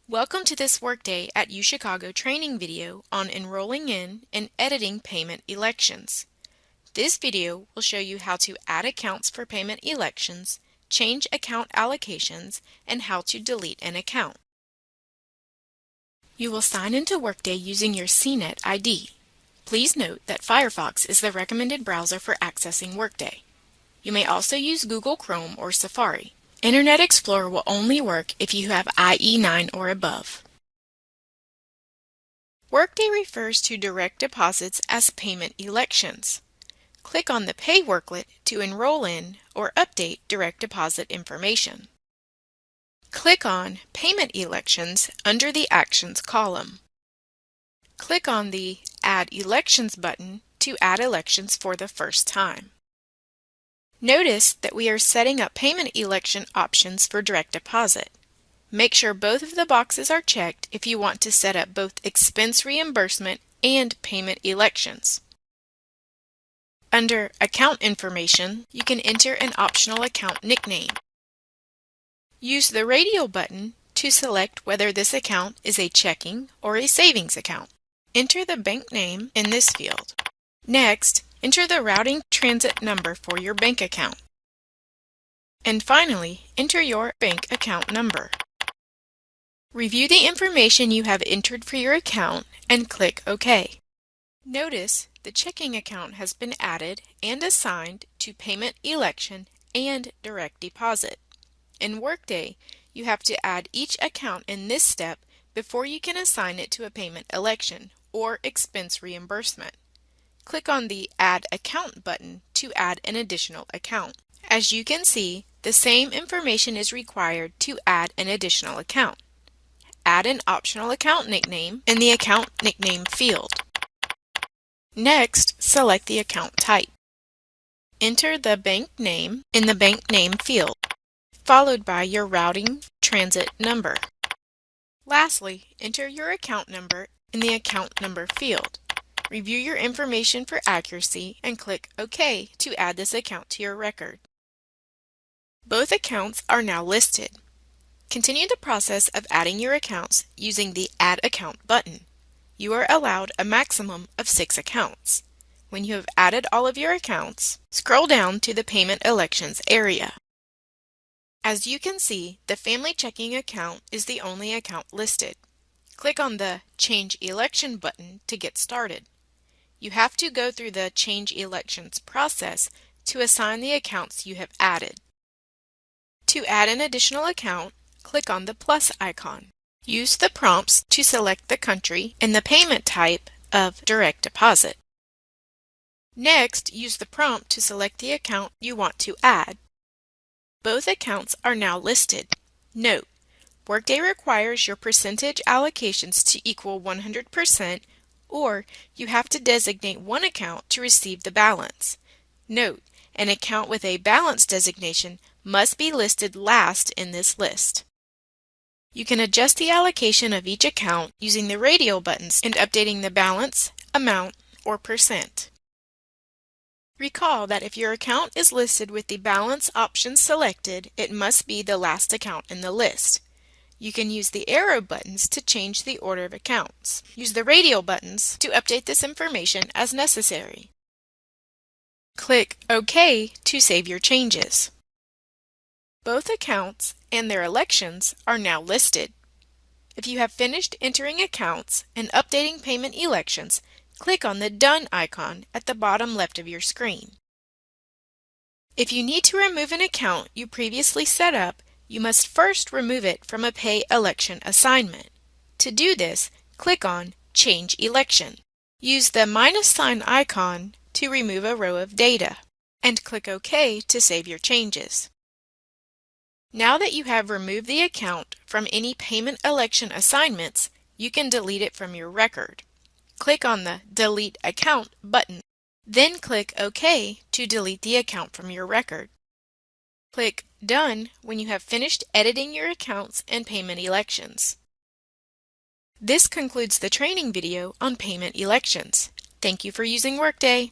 Welcome to this Workday at UChicago training video on enrolling in and editing payment elections. This video will show you how to add accounts for payment elections, change account allocations, and how to delete an account. You will sign into Workday using your CNET ID. Please note that Firefox is the recommended browser for accessing Workday. You may also use Google Chrome or Safari. Internet Explorer will only work if you have IE 9 or above. Workday refers to direct deposits as payment elections. Click on the Pay worklet to enroll in or update direct deposit information. Click on Payment Elections under the Actions column. Click on the Add Elections button to add elections for the first time. Notice that we are setting up payment election options for direct deposit. Make sure both of the boxes are checked if you want to set up both expense reimbursement and payment elections. Under Account Information, you can enter an optional account nickname. Use the radio button to select whether this account is a checking or a savings account. Enter the bank name in this field. Next, enter the routing transit number for your bank account. And finally, enter your bank account number. Review the information you have entered for your account and click OK. Notice the checking account has been added and assigned to payment election and direct deposit. In Workday, you have to add each account in this step before you can assign it to a payment election or expense reimbursement. Click on the Add Account button to add an additional account. As you can see, the same information is required to add an additional account. Add an optional account nickname in the Account Nickname field. Next, select the account type. Enter the bank name in the Bank Name field, followed by your routing transit number. Lastly, enter your account number in the Account Number field. Review your information for accuracy and click OK to add this account to your record. Both accounts are now listed. Continue the process of adding your accounts using the Add Account button. You are allowed a maximum of 6 accounts. When you have added all of your accounts, scroll down to the Payment Elections area. As you can see, the Family Checking account is the only account listed. Click on the Change Election button to get started. You have to go through the Change Elections process to assign the accounts you have added. To add an additional account, click on the plus icon. Use the prompts to select the country and the payment type of direct deposit. Next, use the prompt to select the account you want to add. Both accounts are now listed. Note: Workday requires your percentage allocations to equal 100%, or you have to designate one account to receive the balance. Note: an account with a balance designation must be listed last in this list. You can adjust the allocation of each account using the radio buttons and updating the balance, amount, or percent. Recall that if your account is listed with the balance option selected, it must be the last account in the list. You can use the arrow buttons to change the order of accounts. Use the radio buttons to update this information as necessary. Click OK to save your changes. Both accounts and their elections are now listed. If you have finished entering accounts and updating payment elections, click on the Done icon at the bottom left of your screen. If you need to remove an account you previously set up, you must first remove it from a pay election assignment. To do this, click on Change Election. Use the --sign icon to remove a row of data, and click OK to save your changes. Now that you have removed the account from any payment election assignments, you can delete it from your record. Click on the Delete Account button. Then click OK to delete the account from your record. Click Done when you have finished editing your accounts and payment elections. This concludes the training video on payment elections. Thank you for using Workday.